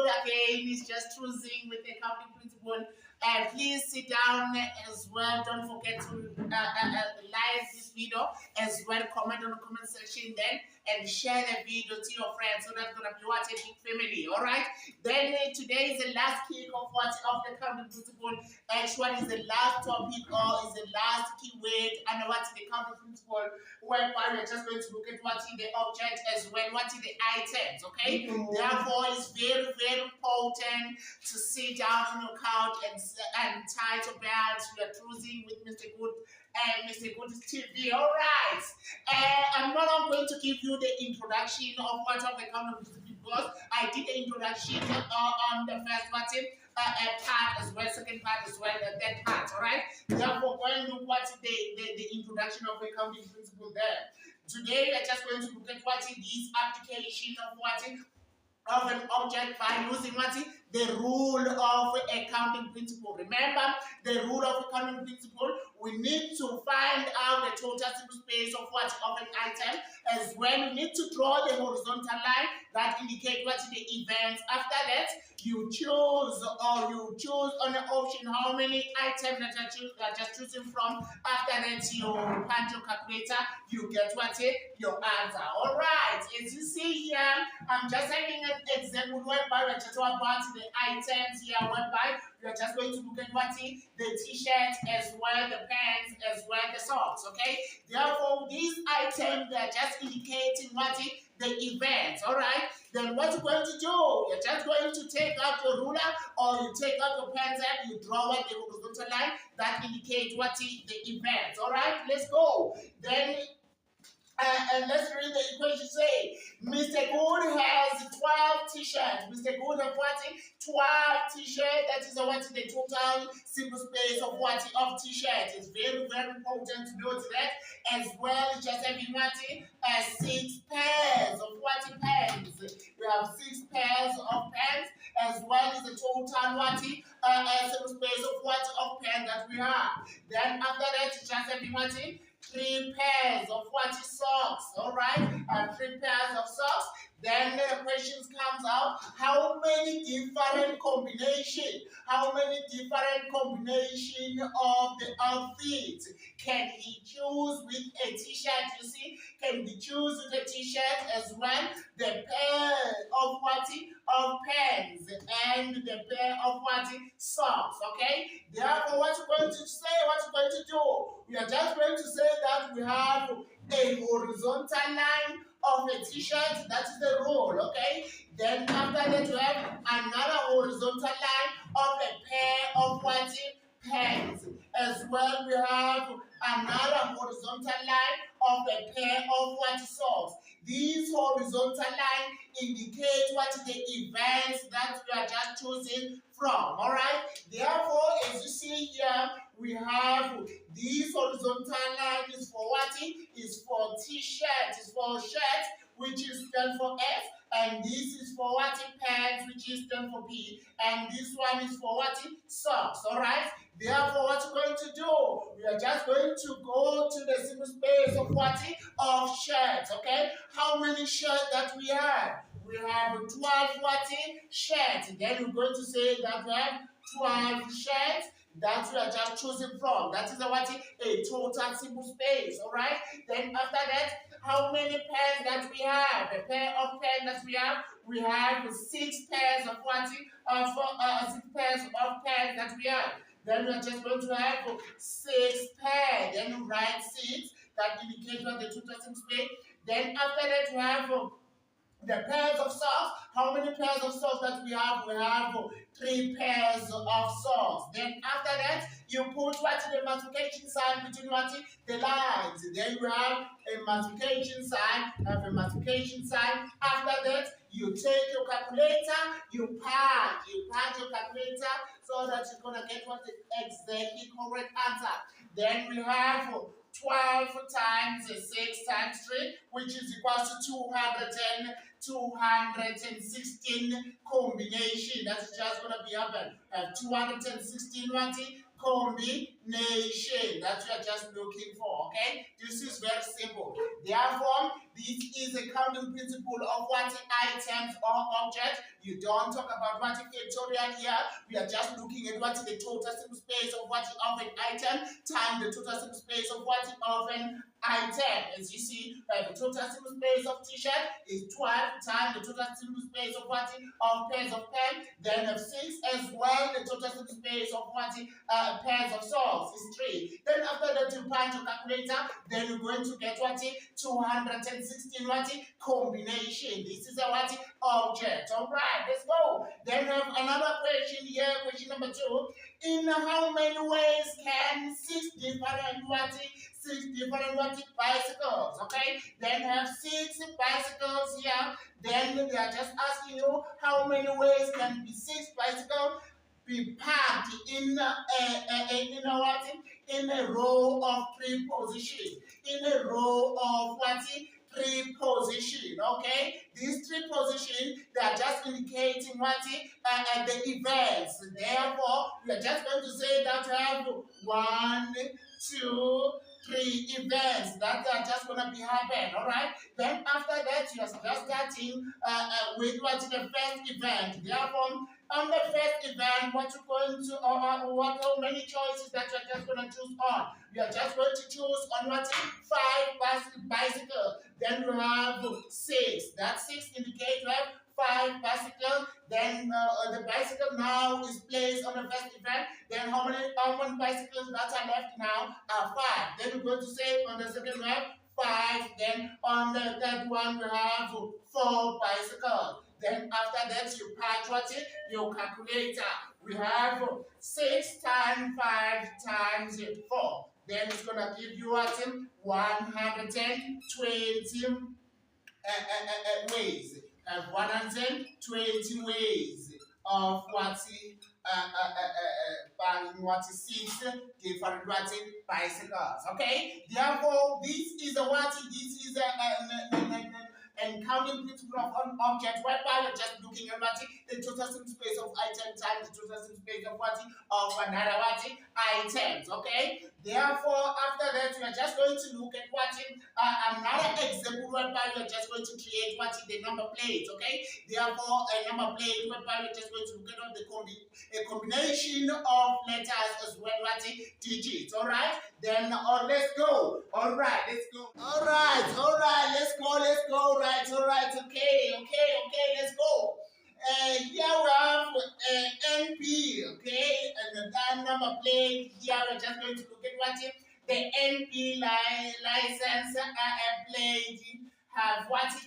again is just choosing with the accounting principle. Please sit down as well. Don't forget to like this video as well. Comment on the comment section then and share the video to your friends so that's gonna be what a big family. All right. Then today is the last kick of the accounting principle. Actually, is the last topic or is the last keyword and what's the accounting principle. Whereby we're just going to look at what's in the object as well, what's in the items. Okay. Therefore, it's very important to sit down on your couch and tie your belt. We are cruising with Mr. Good and Mr. Good's TV. All right. I'm not going to give you the introduction of what of the accounting principle because I did the introduction on the first button. Part as well, second part as well, the third part, all right? Therefore, going to look what's the introduction of accounting principle there. Today, we're just going to look at what is this application of an object by using the rule of accounting principle. Remember, the rule of accounting principle, we need to find out the total simple space of an item, as well we need to draw the horizontal line that indicate what the events. After that, you choose on the option how many items that you are just choosing from. After that, you punch your calculator, you get your answer. All right, as you see here, I'm just having an example whereby we're just about the items here, whereby we are just going to look at the t-shirt as well, the pants as well, the socks. Okay, therefore these items they are just indicating the events. All right, then what you're going to do, you're just going to take out your ruler or you take out your pencil, you draw the horizontal line that indicates the events. All right, let's go. Then and let's read the equation. Say, Mr. Good has 12 t-shirts. Mr. Good has 12 t-shirts. That is the total simple space of t-shirts. It's very important to note that as well. Just having 6 pairs of pants. We have 6 pairs of pants as well as the total simple space of pants that we have. Then after that, just having 3 pairs of socks, all right? 3 pairs of socks. Then the questions comes out, how many different combination of the outfits can he choose with a t-shirt? You see, can he choose with a t-shirt as well? The pair of pants and the pair of socks, okay? Therefore, what you're going to say, what you're going to do, we are just going to say that we have a horizontal line of a t-shirt. That is the rule, okay? Then after that, we have another horizontal line of a pair of pants. As well, we have another horizontal line of a pair of socks. These horizontal lines indicate the events that we are just choosing from. All right. Therefore, as you see here, we have this horizontal line is for is for t-shirt, is for shirt, which is stand for S, and this is for pants, which is stand for P, and this one is for socks. All right. Therefore, what we're going to do, we are just going to go to the simple space of of shirts. Okay. How many shirts that we have? We have 12 shirts. Then we're going to say that we have 12 shirts that we are just choosing from. That is a total simple space. All right. Then after that, how many pairs that we have? A pair of pairs that we have 6 pairs of 6 pairs of pairs that we have. Then we are just going to have 6 pairs. Then you write 6 that indicates the total simple space. Then after that, we have the pairs of socks. How many pairs of socks that we have? We have 3 pairs of socks. Then after that, you put the multiplication sign between the lines. Then we have a multiplication sign. After that, you take your calculator, you punch your calculator so that you're gonna get the exactly correct answer. Then we have 12 times 6 times 3, which is equal to 216 combination. That's just going to be 216 combination. combination that you are just looking for. Okay, this is very simple. Therefore, this is a counting principle of what items or objects. You don't talk about what factorial here. We are just looking at what is the total simple space of what of an item times the total simple space of what of an item. As you see, the total simple space of t-shirt is 12 times the total simple space of what of pairs of pen. Then of 6 as well. The total simple space of what pairs of socks is 3. Then after that you punch your calculator. Then you're going to get what 216 what combination. This is a what object. All right, let's go. Then we have another question here. Question number 2. In how many ways can 6 different bicycles? Okay, then have 6 bicycles here. Then they are just asking you how many ways can be 6 bicycles be packed in a row of 3 positions. In a row of what? 3 positions. Okay, these 3 positions, they are just indicating what the events. Therefore, we are just going to say that we have 1, 2, 3 events that are just going to be happen. All right. Then after that, you are just starting with what the first event. Therefore, on the first event, what you're going to, how many choices that you're just going to choose on? You are just going to choose on what? 5 bicycles. Then you have 6. That 6 indicates you have 5 bicycles. Then the bicycle now is placed on the first event. Then how many bicycles that are left now are 5. Then we're going to say on the second one 5. Then on the third one we have 4 bicycles. Then after that you patch what your calculator. We have 6 times 5 times 4. Then it's gonna give you what 120 ways. 120 ways of what 6 different bicycles. Okay. Therefore, this is a what? This is and counting principle of an object whereby you're just looking at what the total simple space of item times the total simple space of what of another what items. Okay. Therefore, after that, we are just going to look at what another example whereby we are just going to create what the number plate. Okay. Therefore, a number plate whereby we're just going to look at a combination of letters as well what digits. All right. Then let's go. All right, let's go. All right, let's go. Right. Okay, let's go. Here we have NP, okay, and the number plate. Here we're just going to look at what the NP license plate have what 3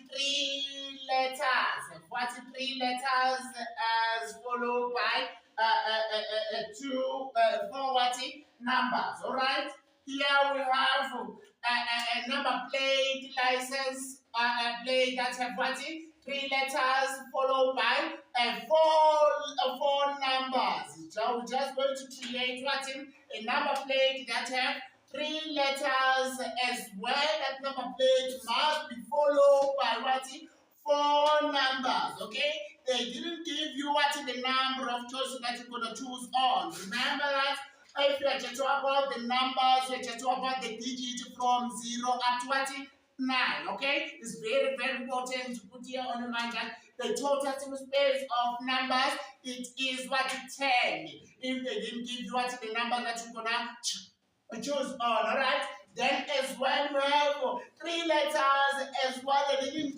letters. What 3 letters as followed by 4 what numbers. All right. Here we have a number plate license plate that have what 3 letters followed by 4 numbers. So we're just going to create what a number plate that have 3 letters as well. That number plate must be followed by what 4 numbers. Okay, they didn't give you what the number of choices that you're going to choose on. Remember that. If you are to talk about the numbers, you are to talk about the digit from 0 up to what 9. Okay, it's very, very important to put here on your mind that the total simple space of numbers, it is what 10. If they didn't give you what the number that you're gonna choose on, all right. Then as well we have 3 letters as well. They didn't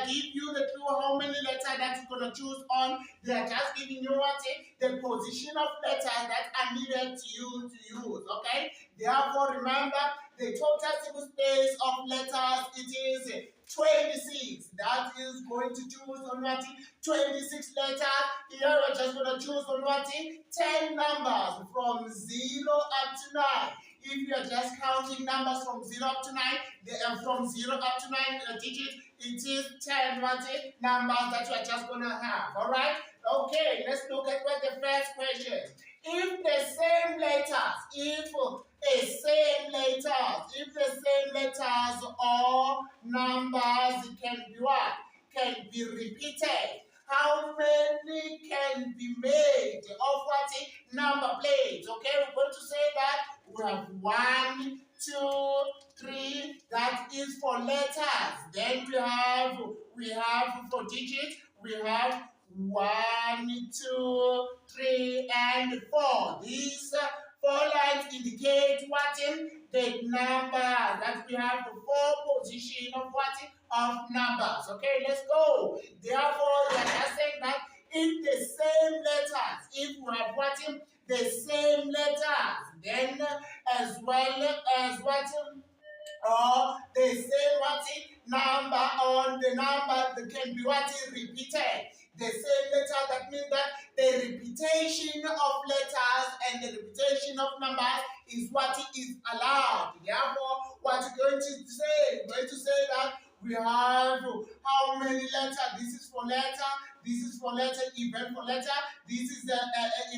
give you the clue how many letters that you're gonna choose on. They are just giving you what the position of letters that are needed to use. Okay. Therefore, remember the total simple space of letters. It is 26. That is going to choose on what 26 letters. Here we're just gonna choose on what 10 numbers from 0 up to 9. If you are just counting numbers from 0 up to 9, from 0 up to 9 digits, it is 10 numbers that you are just going to have. All right? Okay, let's look at what the first question. If the same letters, or numbers can be what? Can be repeated. How many can be made of what number plates? Okay, we're going to say that we we have 1, 2, 3. That is for letters. Then we have for digits. We have 1, 2, 3, and 4. These 4 lines indicate what in the number that we have the 4 position of what of numbers. Okay, let's go. Therefore, we are just saying that in the same letters, if we have what in the same letters, then as well as what or the same what number on the number that can be what repeated. The same letter, that means that the repetition of letters and the repetition of numbers is what is allowed. Therefore, what you're going to say? You're going to say that we have how many letters? This is for letter. This is for letter, event for letter. This is the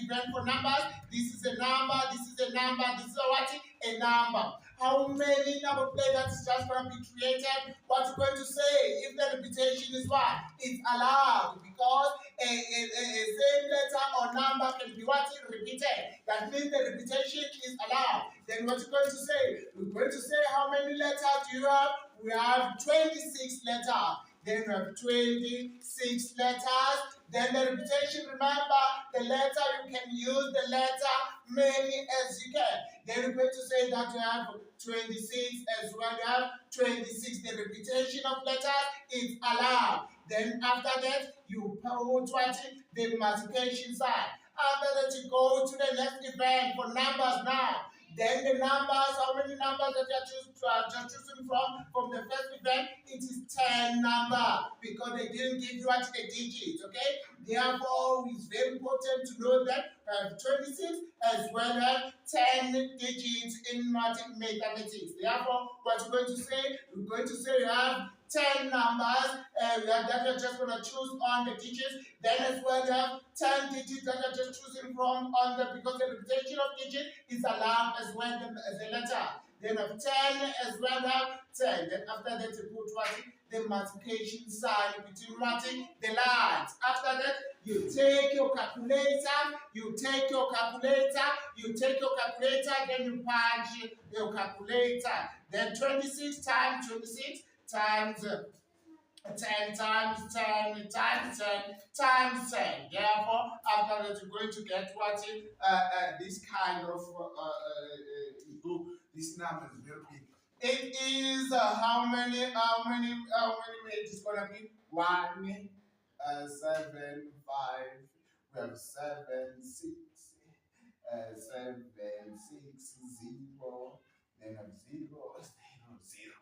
event for numbers. This is a number. This is a number. This is a what? A number. How many number play that is just going to be created? What you're going to say if the repetition is what? It's allowed, because a same letter or number can be what? Repeated. That means the repetition is allowed. Then what you're going to say? We're going to say how many letters do you have? We have 26 letters. Then we have 26 letters. Then the repetition, remember, the letter, you can use the letter many as you can. Then we're going to say that you have 26 as well. You have 26. The repetition of letters is allowed. Then after that, you put what? The multiplication sign. After that, you go to the next event for numbers now. Then the numbers, how many numbers that you are just choosing from the first event? It is 10 number, because they didn't give you what the digits, okay? Therefore, it's very important to know that 26 as well as 10 digits in mathematics. Therefore, what you're going to say, you're going to say you have 10 numbers, that you're just going to choose on the digits. Then as well, you have 10 digits that you're just choosing from on the, because the repetition of digits is allowed as well as a letter. Then have 10 as well as 10. Then after that, you put what? The multiplication sign between what? The lines. After that, you take your calculator, then you punch your calculator. Then 26 times 26 times 10 times 10 times 10 times 10. Therefore, after that, you're going to get what? This kind of this number is very big. It is how many minutes is gonna be? 1, 7, 5. We have 7, 6, 7, 6, 0. Then have 0, 0, 0.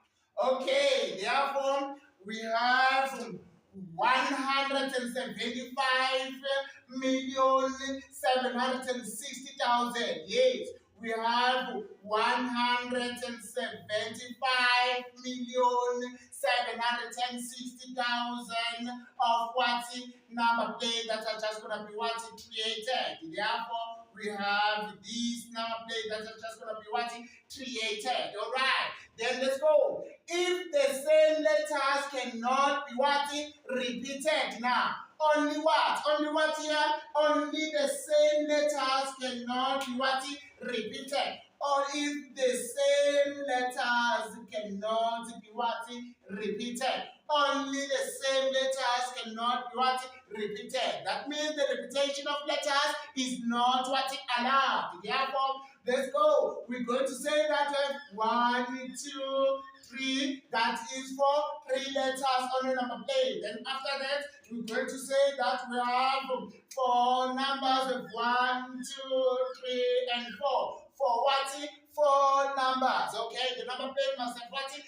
Okay, therefore we have 175,760,000. Yes, we have 175,760,000 of what number plate that are just going to be what created. Therefore, we have these number plate that are just going to be what created. All right, then let's go. If the same letters cannot be what repeated now, only what? Only what here? Only the same letters cannot be what repeated. Or if the same letters cannot be what repeated. Only the same letters cannot be what repeated. That means the repetition of letters is not what allowed. Therefore, let's go. We're going to say that 1, 2, 3. That is for 3 letters on the number plate. Then after that, we're going to say that we have 4 numbers of 1, 2, 3, and 4. For what? 4 numbers. Okay, the number plate must have what? 3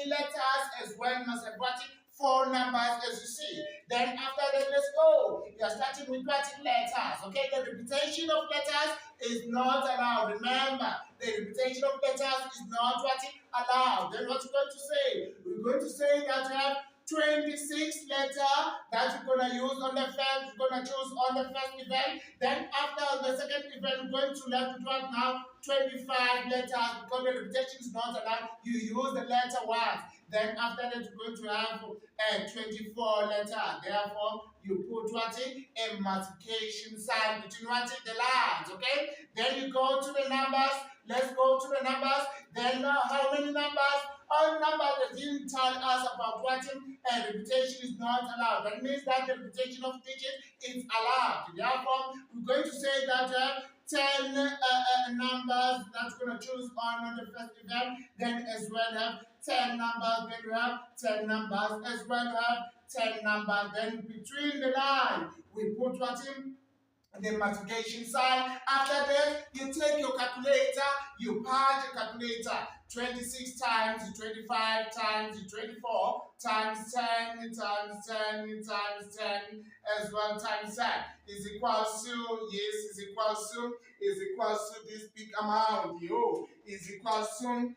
letters as well, must have what? 4 numbers, as you see. Then after that, let's go. We are starting with what? Letters. Okay, the repetition of letters is not allowed. Remember, the repetition of letters is not what allowed. Then what we're going to say? We're going to say that we have 26 letter that you're going to use on the first, you're going to choose on the first event. Then after the second event, we're going to left with what now? 25 letters, because the repetition is not allowed. You use the letter once. Then after that, you're going to have 24 letters. Therefore, you put what? A multiplication sign between what? The lines, okay? Then you go to the numbers. Let's go to the numbers. Then how many numbers? All numbers that didn't tell us about what repetition is not allowed. That means that the repetition of digits is allowed. Therefore, we're going to say that 10 numbers that we're going to choose on the first event. Then as well have 10 numbers. Then we have 10 numbers. As well have 10 numbers. Then between the line, we put what in? The multiplication sign. After that, you take your calculator, you punch your calculator. 26 times 25 times 24 times 10 times 10 times 10 as well times 10 is equals to, yes, is equals to this big amount. Yo, is equals to 100,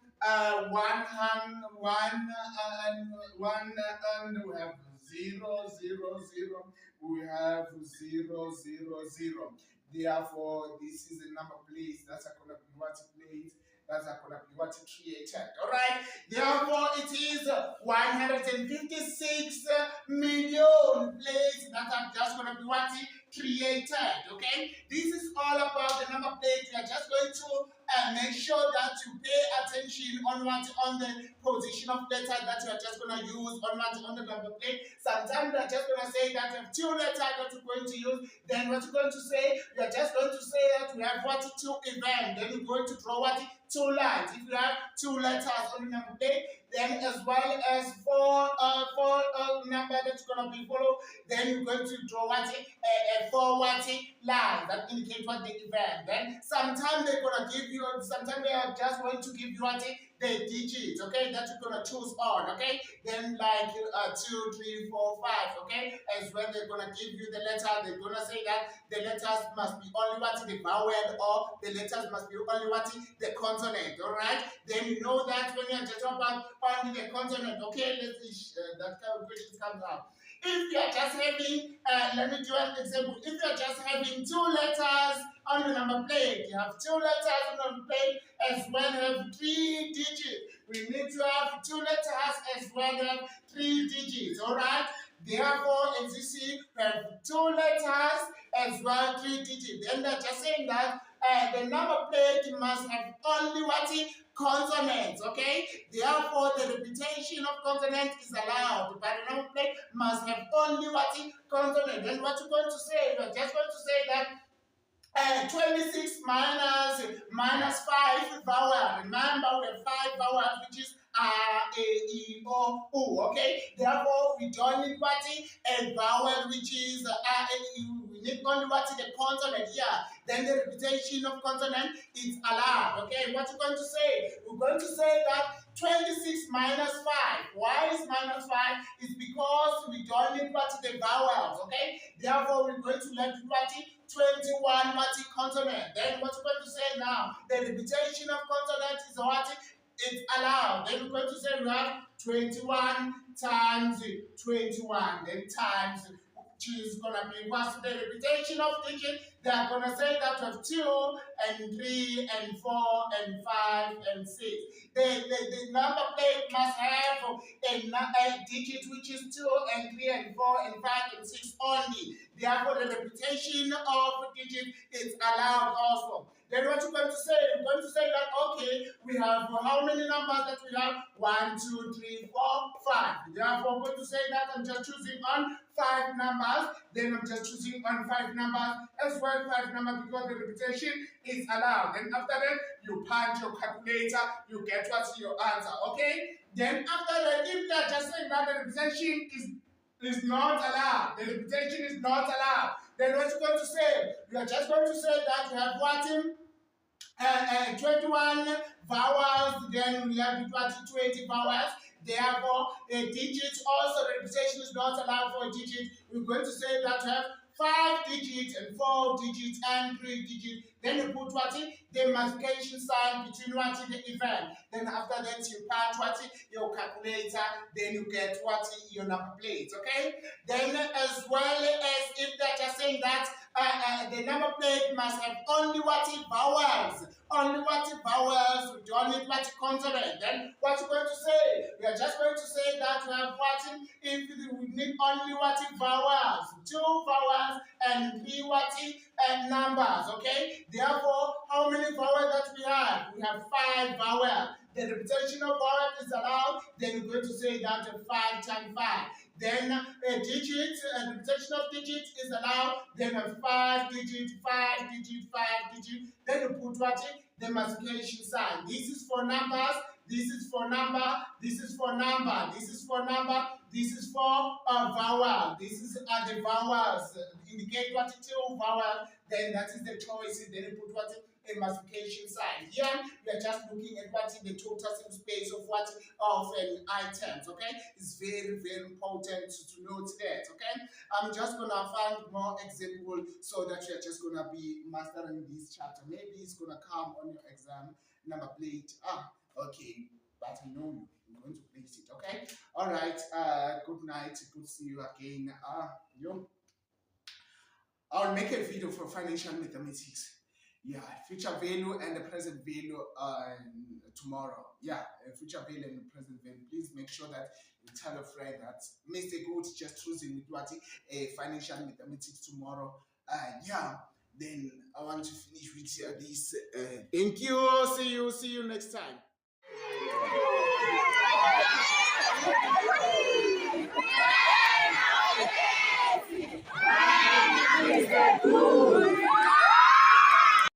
and we have 0, 0, 0. We have 0, 0, 0. Therefore, this is a number place that's going to be what place. That's going to be what created. Alright? Therefore, it is 156 million plates that are just going to be what created. Okay? This is all about the number plate. We are just going to make sure that you pay attention on what on the position of letter that you are just going to use on what on the number plate. Sometimes we are just going to say that we have 2 letters that we're going to use. Then what you're going to say, we are just going to say that we have what 2 events. Then you're going to draw what 2 lines. If you have 2 letters on the number plate, then as well as 4 number that's going to be followed, then you're going to draw what a 4 what line that indicates what the event. Then sometimes they're going to give you, sometimes they are just going to give you what the digits, okay, that you're going to choose on, okay. Then like 2, 3, 4, 5, okay. As well, they're going to give you the letter. They're going to say that the letters must be only what the vowel, or the letters must be only what the consonant. All right. Then you know that when you're just about only the consonant, okay. Let's see, that kind of question comes out. If you're just having, let me do an example. If you're just having 2 letters on the number plate, you have 2 letters on the number plate as well as 3 digits. We need to have 2 letters as well as 3 digits. All right. Therefore, as you see, we have 2 letters as well as 3 digits. Then they're just saying that the number plate must have only what consonants, okay? Therefore, the repetition of consonant is allowed, but the number plate must have only what consonant. Then what you're going to say, you're just going to say that 26 minus 5 vowel. Remember, we have 5 vowels, which is A, E, O, U, okay? Therefore, we don't need what a vowel, which is A, E, U. We need only what the consonant here. Then the repetition of consonant is allowed, okay? What you're going to say? We're going to say that 26 minus 5. Why is minus 5? It's because we don't need what the vowels, okay? Therefore, we're going to let what 21 what consonant. Then what we're going to say now? The repetition of consonant is what? It's allowed. Then we're going to say we have 21 times 21. Then times, which is going to be what's the repetition of digit. They are going to say that we have 2 and 3 and 4 and 5 and 6. The number plate must have a digit which is 2 and 3 and 4 and 5 and 6 only. Therefore, the repetition of digit is allowed also. Then what you're going to say? You're going to say that, okay, we have how many numbers that we have? 1, 2, 3, 4, 5. Therefore, I'm going to say that I'm just choosing on 5 numbers. Then I'm just choosing on 5 numbers as well, 5 numbers, because the repetition is allowed. Then after that, you punch your calculator, you get what's your answer, okay? Then after that, if they're just saying that the repetition is not allowed, the repetition is not allowed, then what you're going to say? You are just going to say that you have what in 21 vowels, then we have 20 vowels. Therefore, a digit also, the repetition is not allowed for a digit. We're going to say that we have 5 digits and 4 digits and 3 digits. Then you put what the multiplication sign between what the event. Then after that you punch what your calculator. Then you get what your number plate. Okay. Then as well as if they're just saying that the number plate must have only what vowels. Only what vowels. We don't need what consonant. Then what you're going to say? We are just going to say that we have what if we need only what vowels. 2 vowels and 3 what numbers. Okay. Therefore, how many vowels that we have? We have 5 vowels. The repetition of vowels is allowed. Then you're going to say that 5 times 5. Then a digit, a repetition of digits is allowed. Then a 5 digit, 5 digit, 5 digit. Then you put what the multiplication sign. This is for numbers. This is for number. This is for number. This is for number. This is for vowel. This is the vowels. Indicate what 2 vowel. Then that is the choice. Then you put what a multiplication sign. Here we are just looking at what the total space of what of an items. Okay, it's very important to note that. Okay, I'm just gonna find more example so that you're just gonna be mastering this chapter. Maybe it's gonna come on your exam number plate. Okay, but I know you. I'm going to place it. Okay, all right. Good night. Good to see you again. I'll make a video for financial mathematics. Yeah, future value and the present value tomorrow. Yeah, future value and the present value. Please make sure that you tell a friend that Mr. Good just choosing with what financial mathematics tomorrow. Yeah, then I want to finish with this. Thank you. See you next time.